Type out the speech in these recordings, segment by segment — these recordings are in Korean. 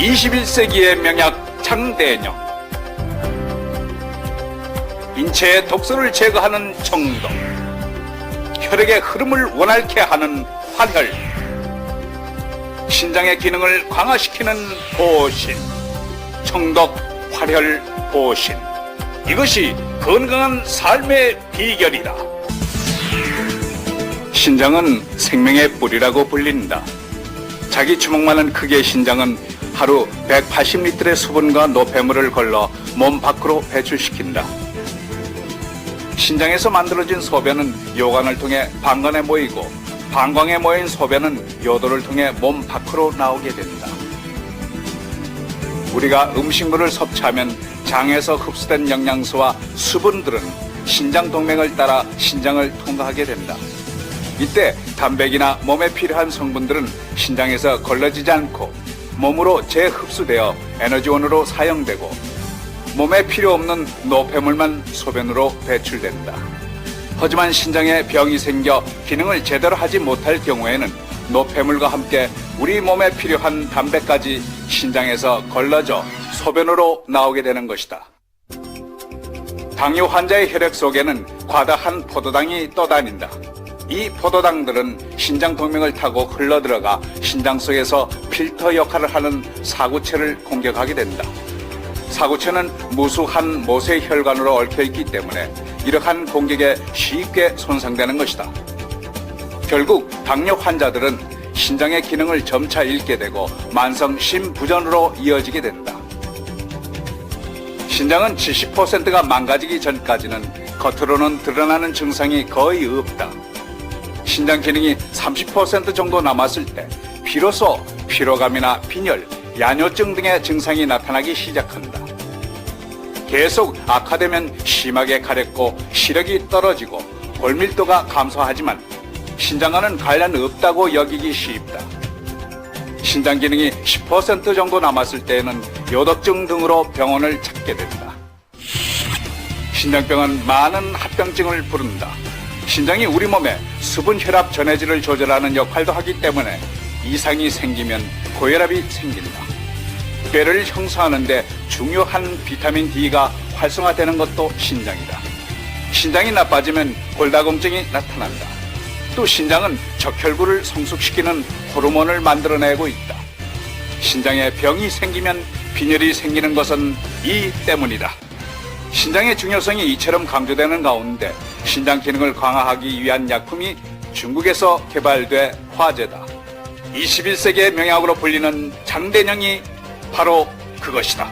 21세기의 명약 장대령. 인체의 독소를 제거하는 청독, 혈액의 흐름을 원활케 하는 활혈, 신장의 기능을 강화시키는 보신. 청독, 활혈, 보신, 이것이 건강한 삶의 비결이다. 신장은 생명의 뿌리라고 불린다. 자기 주먹만한 크기의 신장은 하루 180리터의 수분과 노폐물을 걸러 몸 밖으로 배출시킨다. 신장에서 만들어진 소변은 요관을 통해 방광에 모이고, 방광에 모인 소변은 요도를 통해 몸 밖으로 나오게 된다. 우리가 음식물을 섭취하면 장에서 흡수된 영양소와 수분들은 신장 동맥을 따라 신장을 통과하게 된다. 이때 단백이나 몸에 필요한 성분들은 신장에서 걸러지지 않고 몸으로 재흡수되어 에너지원으로 사용되고, 몸에 필요 없는 노폐물만 소변으로 배출된다. 하지만 신장에 병이 생겨 기능을 제대로 하지 못할 경우에는 노폐물과 함께 우리 몸에 필요한 단백까지 신장에서 걸러져 소변으로 나오게 되는 것이다. 당뇨 환자의 혈액 속에는 과다한 포도당이 떠다닌다. 이 포도당들은 신장 동맥을 타고 흘러들어가 신장 속에서 필터 역할을 하는 사구체를 공격하게 된다. 사구체는 무수한 모세 혈관으로 얽혀있기 때문에 이러한 공격에 쉽게 손상되는 것이다. 결국 당뇨 환자들은 신장의 기능을 점차 잃게 되고 만성 심부전으로 이어지게 된다. 신장은 70%가 망가지기 전까지는 겉으로는 드러나는 증상이 거의 없다. 신장 기능이 30% 정도 남았을 때 비로소 피로감이나 빈혈, 야뇨증 등의 증상이 나타나기 시작한다. 계속 악화되면 심하게 가렵고 시력이 떨어지고 골밀도가 감소하지만 신장과는 관련 없다고 여기기 쉽다. 신장 기능이 10% 정도 남았을 때에는 요독증 등으로 병원을 찾게 된다. 신장병은 많은 합병증을 부른다. 신장이 우리 몸에 수분 혈압 전해질을 조절하는 역할도 하기 때문에 이상이 생기면 고혈압이 생긴다. 뼈를 형성하는 데 중요한 비타민 D가 활성화되는 것도 신장이다. 신장이 나빠지면 골다공증이 나타난다. 또 신장은 적혈구를 성숙시키는 호르몬을 만들어내고 있다. 신장에 병이 생기면 빈혈이 생기는 것은 이 때문이다. 신장의 중요성이 이처럼 강조되는 가운데 신장 기능을 강화하기 위한 약품이 중국에서 개발돼 화제다. 21세기의 명약으로 불리는 장대령이 바로 그것이다.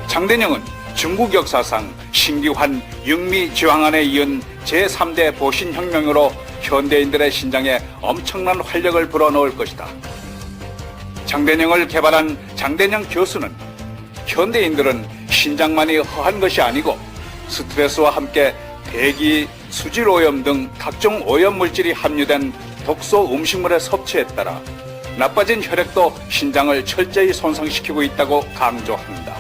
장대령은 중국 역사상 신기환 육미지황안에 이은 제3대 보신혁명으로 현대인들의 신장에 엄청난 활력을 불어넣을 것이다. 장대령을 개발한 장대령 교수는 현대인들은 신장만이 허한 것이 아니고 스트레스와 함께 대기, 수질 오염 등 각종 오염 물질이 함유된 독소 음식물의 섭취에 따라 나빠진 혈액도 신장을 철저히 손상시키고 있다고 강조한다.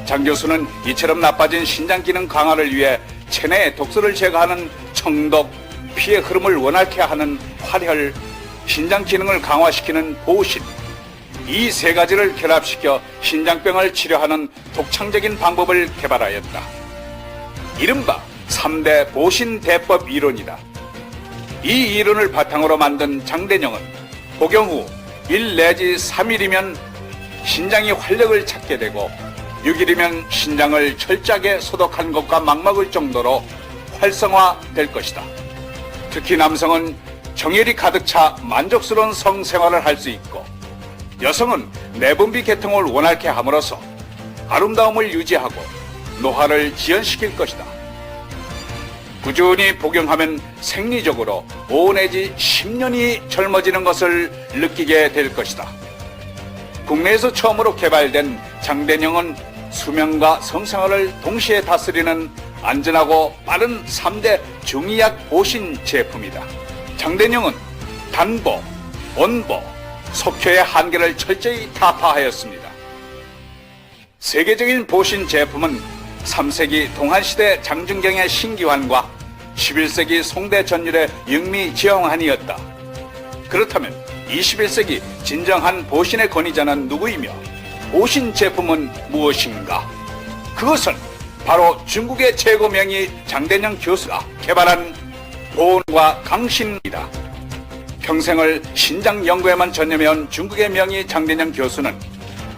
장 교수는 이처럼 나빠진 신장 기능 강화를 위해 체내의 독소를 제거하는 청독, 피의 흐름을 원활케 하는 활혈, 신장 기능을 강화시키는 보신, 이 세 가지를 결합시켜 신장병을 치료하는 독창적인 방법을 개발하였다. 이른바 3대 보신대법 이론이다. 이 이론을 바탕으로 만든 장대령은 복용 후 1 내지 3일이면 신장이 활력을 찾게 되고 6일이면 신장을 철저하게 소독한 것과 맞먹을 정도로 활성화될 것이다. 특히 남성은 정열이 가득 차 만족스러운 성생활을 할 수 있고, 여성은 내분비 계통을 원활케 함으로써 아름다움을 유지하고 노화를 지연시킬 것이다. 꾸준히 복용하면 생리적으로 5 내지 10년이 젊어지는 것을 느끼게 될 것이다. 국내에서 처음으로 개발된 장대령은 수면과 성생활을 동시에 다스리는 안전하고 빠른 3대 중의약 보신 제품이다. 장대령은 단보, 온보, 속효의 한계를 철저히 타파하였습니다. 세계적인 보신 제품은 3세기 동한시대 장준경의 신기환과 11세기 송대 전율의 육미지황환이었다. 그렇다면 21세기 진정한 보신의 권위자는 누구이며 보신 제품은 무엇인가? 그것은 바로 중국의 최고 명의 장대영 교수가 개발한 보온과 강신이다. 평생을 신장 연구에만 전념해온 중국의 명의 장대영 교수는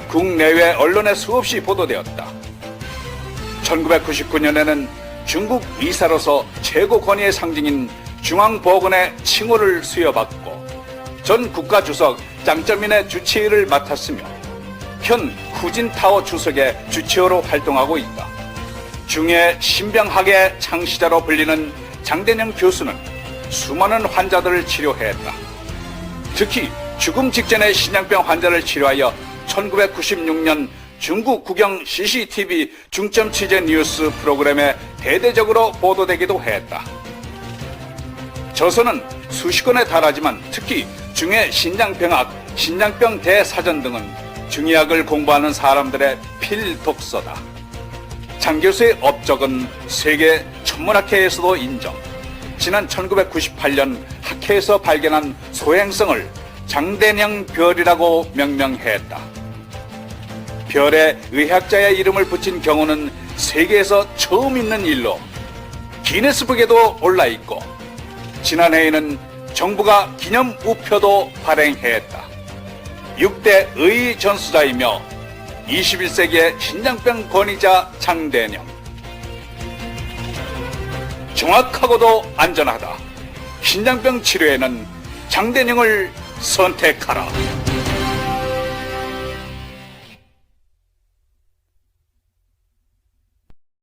국내외 언론에 수없이 보도되었다. 1999년에는 중국 의사로서 최고 권위의 상징인 중앙보건의 칭호를 수여받고 전 국가주석 장쩌민의 주치의를 맡았으며 현 후진타오 주석의 주치의로 활동하고 있다. 중해 신병학의 창시자로 불리는 장대영 교수는 수많은 환자들을 치료했다. 특히 죽음 직전의 신장병 환자를 치료하여 1996년 중국 국영 CCTV 중점 취재 뉴스 프로그램에 대대적으로 보도되기도 했다. 저서는 수십 권에 달하지만 특히 중해 신장병학, 신장병 대사전 등은 중의학을 공부하는 사람들의 필독서다. 장 교수의 업적은 세계 천문학회에서도 인정. 지난 1998년 학회에서 발견한 소행성을 장대영 별이라고 명명했다. 별에 의학자의 이름을 붙인 경우는 세계에서 처음 있는 일로 기네스북에도 올라있고 지난해에는 정부가 기념 우표도 발행했다. 6대 의의 전수자이며 21세기의 신장병 권위자 장대영. 정확하고도 안전하다. 신장병 치료에는 장대영을 선택하라.